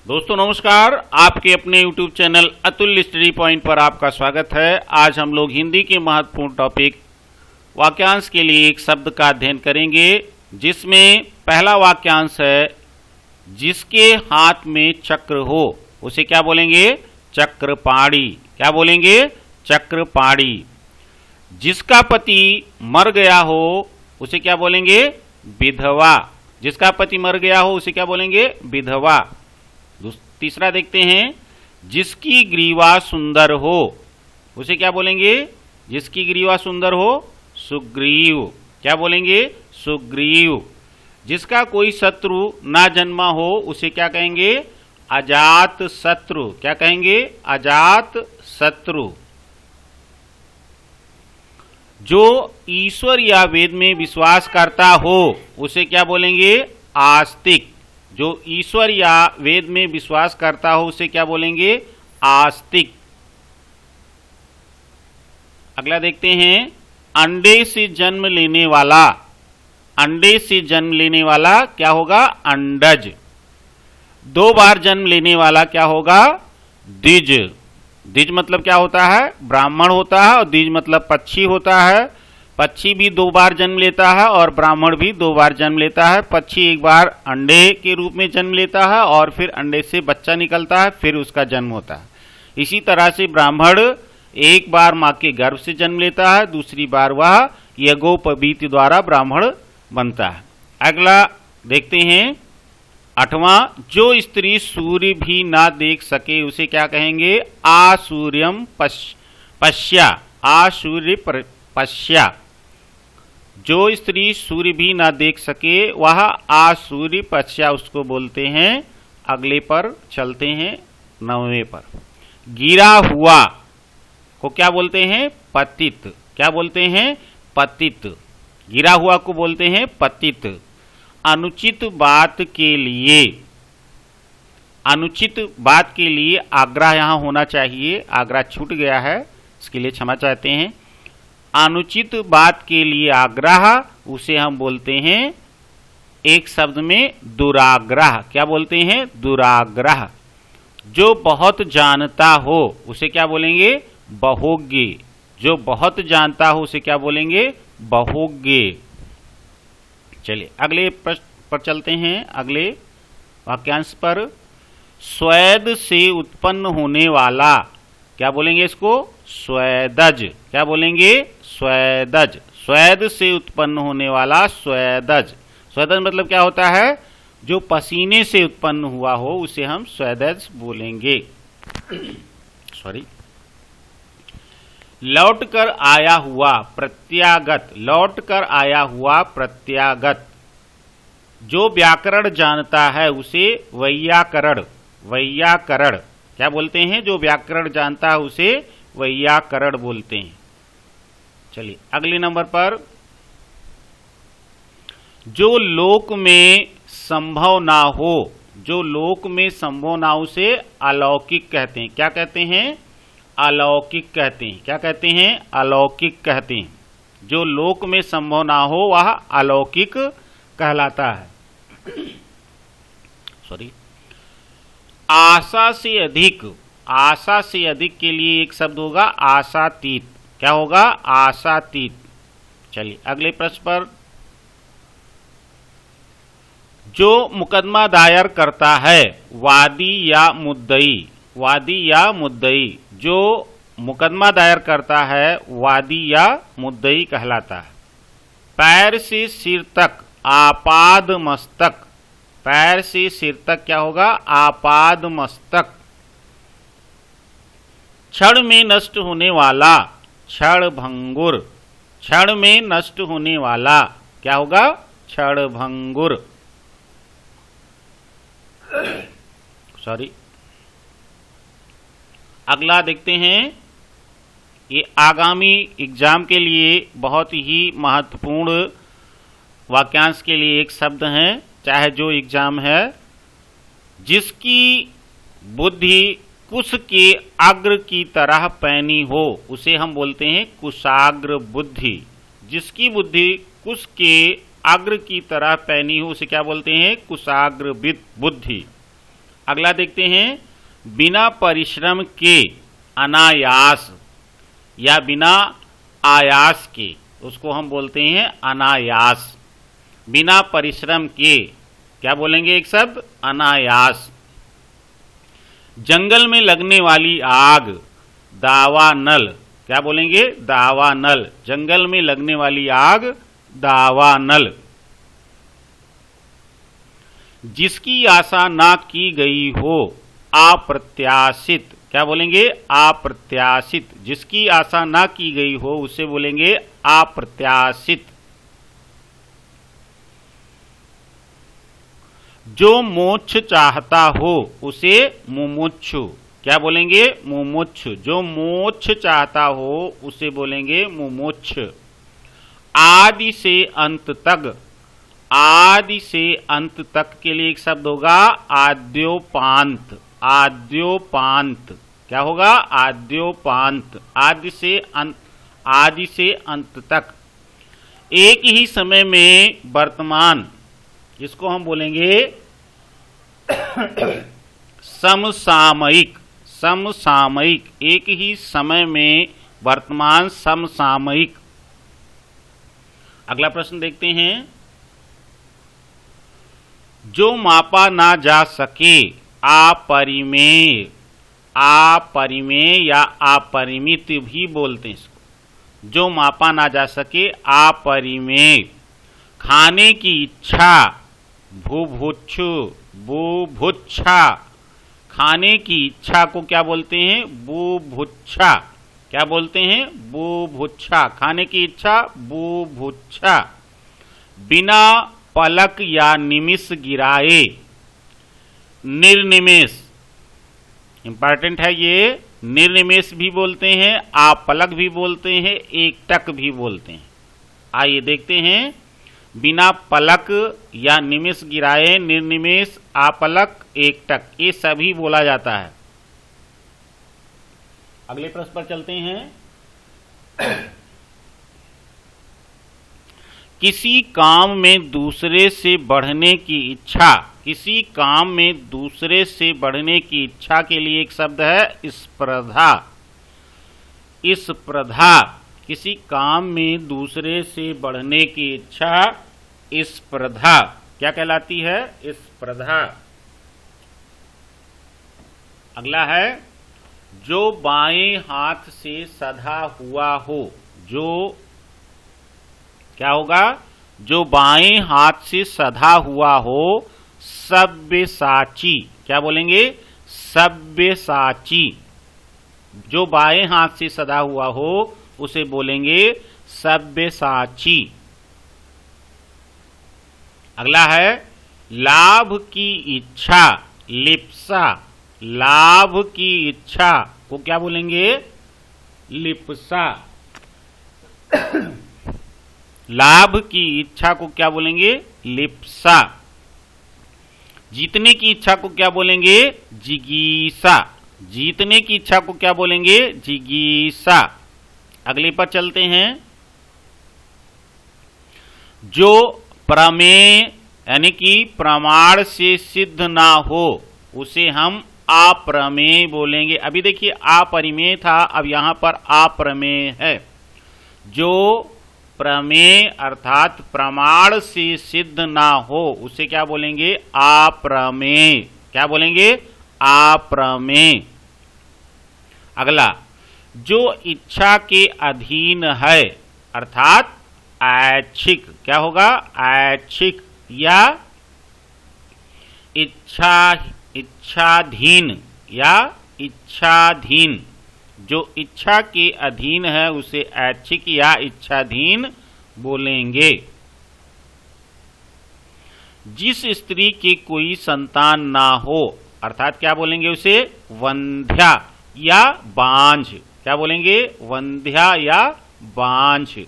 दोस्तों नमस्कार, आपके अपने YouTube channel Atul study point पर आपका स्वागत है। आज हम लोग हिंदी के महत्वपूर्ण टॉपिक वाक्यांश के लिए एक शब्द का अध्ययन करेंगे, जिसमें पहला वाक्यांश है जिसके हाथ में चक्र हो उसे क्या बोलेंगे? चक्रपाणी। क्या बोलेंगे? चक्रपाणी। जिसका पति मर गया हो उसे क्या बोलेंगे? विधवा। जिसका पति मर गया हो उसे क्या बोलेंगे? विधवा। तीसरा देखते हैं, जिसकी ग्रीवा सुंदर हो उसे क्या बोलेंगे? जिसकी ग्रीवा सुंदर हो, सुग्रीव। क्या बोलेंगे? सुग्रीव। जिसका कोई शत्रु ना जन्मा हो उसे क्या कहेंगे? अजात शत्रु। क्या कहेंगे? अजात शत्रु। जो ईश्वर या वेद में विश्वास करता हो उसे क्या बोलेंगे? आस्तिक। जो ईश्वर या वेद में विश्वास करता हो उसे क्या बोलेंगे? आस्तिक। अगला देखते हैं, अंडे से जन्म लेने वाला। अंडे से जन्म लेने वाला क्या होगा? अंडज। 2 बार जन्म लेने वाला क्या होगा? द्विज। द्विज मतलब क्या होता है? ब्राह्मण होता है, और द्विज मतलब पक्षी होता है। पक्षी भी 2 बार जन्म लेता है और ब्राह्मण भी 2 बार जन्म लेता है। पक्षी एक बार अंडे के रूप में जन्म लेता है और फिर अंडे से बच्चा निकलता है, फिर उसका जन्म होता है। इसी तरह से ब्राह्मण एक बार मां के गर्भ से जन्म लेता है, दूसरी बार वह यज्ञोपवीत द्वारा ब्राह्मण बनता है। अगला देखते हैं 8वां, जो स्त्री सूर्य भी ना देख सके उसे क्या कहेंगे? आसूर्यम पश्या। आसूर्य पश्या। जो स्त्री सूर्य भी ना देख सके वह आसूर्य पश्या उसको बोलते हैं। अगले पर चलते हैं 9वें पर। गिरा हुआ को क्या बोलते हैं? पतित। क्या बोलते हैं? पतित। गिरा हुआ को बोलते हैं पतित। अनुचित बात के लिए, अनुचित बात के लिए आग्रह यहां होना चाहिए। आग्रह छूट गया है, इसके लिए क्षमा चाहते हैं। अनुचित बात के लिए आग्रह उसे हम बोलते हैं एक शब्द में दुराग्रह। क्या बोलते हैं? दुराग्रह। जो बहुत जानता हो उसे क्या बोलेंगे? बहुज्ञ। जो बहुत जानता हो उसे क्या बोलेंगे? बहुज्ञ। चलिए अगले प्रश्न पर चलते हैं, अगले वाक्यांश पर। स्वेद से उत्पन्न होने वाला क्या बोलेंगे? इसको स्वेदज। क्या बोलेंगे? स्वेदज। स्वेद से उत्पन्न होने वाला स्वेदज। स्वेदज मतलब क्या होता है? जो पसीने से उत्पन्न हुआ हो उसे हम स्वेदज बोलेंगे। सॉरी। लौट कर आया हुआ प्रत्यागत। लौट कर आया हुआ प्रत्यागत। जो व्याकरण जानता है उसे वैयाकरण। वैयाकरण। क्या बोलते हैं? जो व्याकरण जानता है उसे वैयाकरण बोलते हैं। चलिए अगले नंबर पर, जो लोक में संभव ना हो। जो लोक में संभव ना हो उसे अलौकिक कहते हैं। क्या कहते हैं? अलौकिक कहते हैं। क्या कहते हैं? अलौकिक कहते हैं। जो लोक में संभव ना हो वह अलौकिक कहलाता है। सॉरी। आशा से अधिक। आशा से अधिक के लिए एक शब्द होगा आशातीत। क्या होगा? आशातीत। चलिए अगले प्रश्न पर, जो मुकदमा दायर करता है वादी या मुद्दई। वादी या मुद्दई। जो मुकदमा दायर करता है वादी या मुद्दई कहलाता है। पैर से सिर तक आपाद मस्तक। पैर से सिर तक क्या होगा? आपाद मस्तक। क्षण में नष्ट होने वाला क्षण भंगुर। क्षण में नष्ट होने वाला क्या होगा? क्षण भंगुर। सॉरी। अगला देखते हैं, ये आगामी एग्जाम के लिए बहुत ही महत्वपूर्ण वाक्यांश के लिए एक शब्द है, चाहे जो एग्जाम है। जिसकी बुद्धि कुश के अग्र की तरह पैनी हो उसे हम बोलते हैं कुशाग्र बुद्धि। जिसकी बुद्धि कुश के अग्र की तरह पैनी हो उसे क्या बोलते हैं? कुशाग्र बुद्धि। अगला देखते हैं, बिना परिश्रम के अनायास या बिना आयास के, उसको हम बोलते हैं अनायास। बिना परिश्रम के क्या बोलेंगे एक शब्द? अनायास। जंगल में लगने वाली आग, दावानल। क्या बोलेंगे? दावानल। जंगल में लगने वाली आग, दावानल। जिसकी आशा ना की गई हो, अप्रत्याशित। क्या बोलेंगे? अप्रत्याशित। जिसकी आशा ना की गई हो उसे बोलेंगे अप्रत्याशित। जो मोक्ष चाहता हो उसे मुमुक्षु। क्या बोलेंगे? मुमुक्षु। जो मोक्ष चाहता हो उसे बोलेंगे मुमुक्ष। आदि से अंत तक, आदि से अंत तक के लिए एक शब्द होगा आद्योपांत। आद्योपांत। क्या होगा? आद्योपांत। आदि से अंत, आदि से अंत तक। एक ही समय में वर्तमान, इसको हम बोलेंगे समसामयिक। समसामयिक। एक ही समय में वर्तमान, समसामयिक। अगला प्रश्न देखते हैं, जो मापा ना जा सके, अपरिमेय। अपरिमेय या अपरिमित भी बोलते हैं इसको। जो मापा ना जा सके, अपरिमेय। खाने की इच्छा, बुभुक्षु। बुभुक्षा। खाने की इच्छा को क्या बोलते हैं? बुभुक्षा। क्या बोलते हैं? बुभुक्षा। खाने की इच्छा, बुभुक्षा। बिना पलक या निमिष गिराए, निर्निमेष। इंपॉर्टेंट है ये। निर्निमेष भी बोलते हैं, आपलक भी बोलते हैं, एकटक भी बोलते हैं। आइए देखते हैं, बिना पलक या निमिष गिराए, निर्निमेष, आपलक, एकटक, ये सभी बोला जाता है। अगले प्रश्न पर चलते हैं। किसी काम में दूसरे से बढ़ने की इच्छा, किसी काम में दूसरे से बढ़ने की इच्छा के लिए एक शब्द है स्पर्धा। स्पर्धा। किसी काम में दूसरे से बढ़ने की इच्छा, स्पर्धा। क्या कहलाती है? स्पर्धा। अगला है, जो बाएं हाथ से सधा हुआ हो। जो क्या होगा? जो बाएं हाथ से सधा हुआ हो, सब्यसाची। क्या बोलेंगे? सब्यसाची। जो बाएं हाथ से सधा हुआ हो उसे बोलेंगे सब्यसाची। अगला है, लाभ की इच्छा, लिप्सा। लाभ की इच्छा को क्या बोलेंगे? लिप्सा। लाभ की इच्छा को क्या बोलेंगे? लिप्सा। जीतने की इच्छा को क्या बोलेंगे? जिगीसा। जीतने की इच्छा को क्या बोलेंगे? जिगीसा। अगले पर चलते हैं, जो प्रमेय यानी कि प्रमाण से सिद्ध ना हो उसे हम अप्रमेय बोलेंगे। अभी देखिए अपरिमेय था, अब यहां पर अप्रमेय है। जो प्रमेय अर्थात प्रमाण से सिद्ध ना हो उसे क्या बोलेंगे? अप्रमेय। क्या बोलेंगे? अप्रमेय। अगला, जो इच्छा के अधीन है अर्थात ऐच्छिक। क्या होगा? ऐच्छिक या इच्छाधीन या इच्छाधीन। जो इच्छा के अधीन है उसे ऐच्छिक या इच्छाधीन बोलेंगे। जिस स्त्री की कोई संतान ना हो अर्थात क्या बोलेंगे उसे? वंध्या या बांझ। क्या बोलेंगे? वंध्या या बांझ।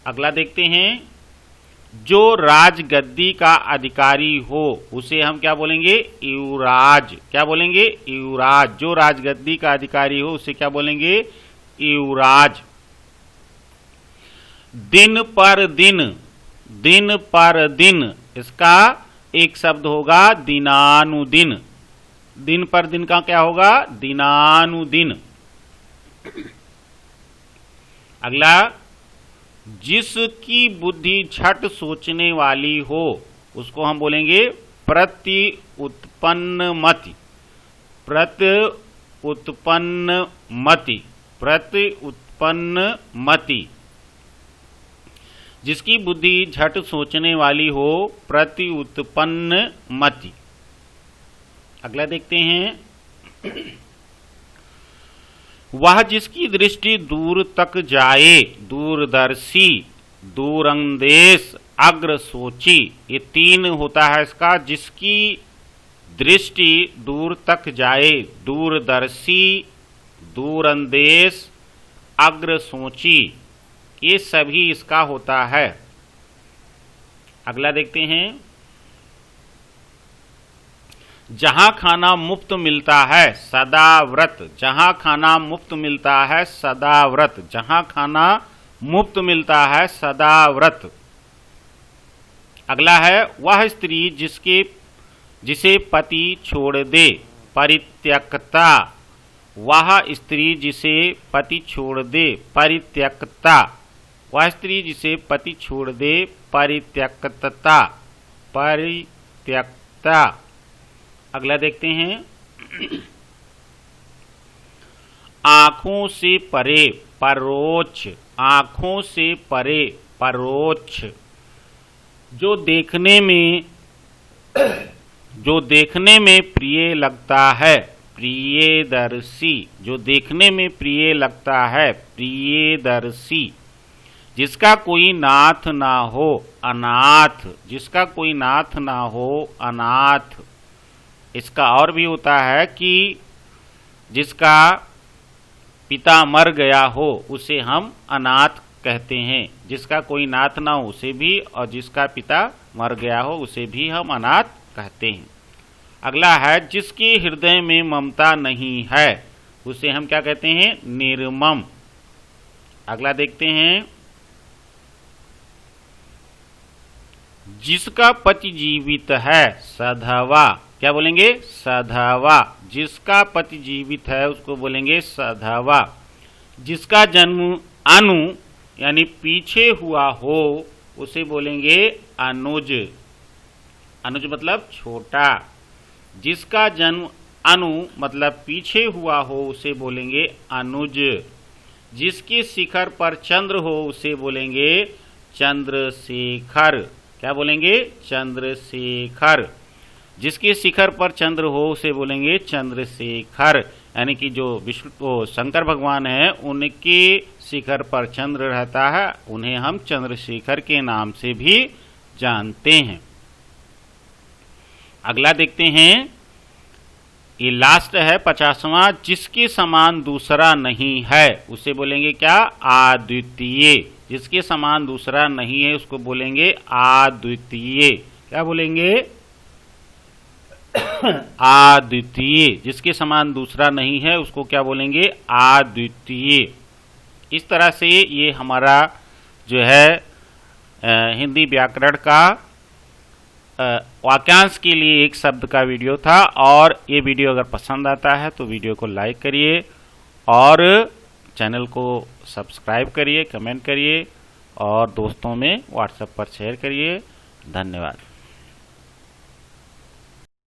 अगला देखते हैं, जो राजगद्दी का अधिकारी हो उसे हम क्या बोलेंगे? युवराज। क्या बोलेंगे? युवराज। जो राजगद्दी का अधिकारी हो उसे क्या बोलेंगे? युवराज। दिन पर दिन, दिन पर दिन, इसका एक शब्द होगा दिनानुदिन। दिन पर दिन का क्या होगा? दिनानुदिन। अगला, जिसकी बुद्धि झट सोचने वाली हो उसको हम बोलेंगे प्रति उत्पन्नमति। प्रति उत्पन्नमति। प्रति उत्पन्नमति। जिसकी बुद्धि झट सोचने वाली हो, प्रति उत्पन्नमति। अगला देखते हैं, वह जिसकी दृष्टि दूर तक जाए, दूरदर्शी, दूरंदेश, अग्रसोची, ये तीन होता है इसका। जिसकी दृष्टि दूर तक जाए, दूरदर्शी, दूरंदेश, अग्रसोची, ये सभी इसका होता है। अगला देखते हैं, जहां खाना मुफ्त मिलता है सदा व्रत। जहां खाना मुफ्त मिलता है सदा व्रत। जहां खाना मुफ्त मिलता है सदा व्रत। अगला है, वह स्त्री जिसे पति छोड़ दे, परित्यक्ता। वह स्त्री जिसे पति छोड़ दे, परित्यक्ता। वह स्त्री जिसे पति छोड़ दे, परित्यक्तता, परित्यक्ता। अगला देखते हैं, आंखों से परे, परोक्ष। आंखों से परे, परोक्ष। जो देखने में प्रिय लगता है, प्रियदर्शी। जो देखने में प्रिय लगता है, प्रियदर्शी। जिसका कोई नाथ ना हो, अनाथ। जिसका कोई नाथ ना हो, अनाथ। इसका और भी होता है कि जिसका पिता मर गया हो उसे हम अनाथ कहते हैं। जिसका कोई नाथ ना हो उसे भी, और जिसका पिता मर गया हो उसे भी हम अनाथ कहते हैं। अगला है, जिसके हृदय में ममता नहीं है उसे हम क्या कहते हैं? निर्मम। अगला देखते हैं, जिसका पति जीवित है, सधवा। क्या बोलेंगे? सधवा। जिसका पति जीवित है उसको बोलेंगे सधवा। जिसका जन्म अनु यानी पीछे हुआ हो उसे बोलेंगे अनुज। अनुज मतलब छोटा। जिसका जन्म अनु मतलब पीछे हुआ हो उसे बोलेंगे अनुज। जिसके शिखर पर चंद्र हो उसे बोलेंगे चंद्रशेखर। क्या बोलेंगे? चंद्रशेखर। जिसके शिखर पर चंद्र हो उसे बोलेंगे चंद्रशेखर। यानी कि जो विष्णु शंकर भगवान है उनके शिखर पर चंद्र रहता है, उन्हें हम चंद्रशेखर के नाम से भी जानते हैं। अगला देखते हैं, ये लास्ट है 50वां। जिसके समान दूसरा नहीं है उसे बोलेंगे क्या? अद्वितीय। जिसके समान दूसरा नहीं है उसको बोलेंगे अद्वितीय। क्या बोलेंगे? अद्वितीय। जिसके समान दूसरा नहीं है उसको क्या बोलेंगे? अद्वितीय। इस तरह से ये हमारा जो है हिंदी व्याकरण का वाक्यांश के लिए एक शब्द का वीडियो था। और ये वीडियो अगर पसंद आता है तो वीडियो को लाइक करिए और चैनल को सब्सक्राइब करिए, कमेंट करिए और दोस्तों में व्हाट्सएप पर शेयर करिए। धन्यवाद।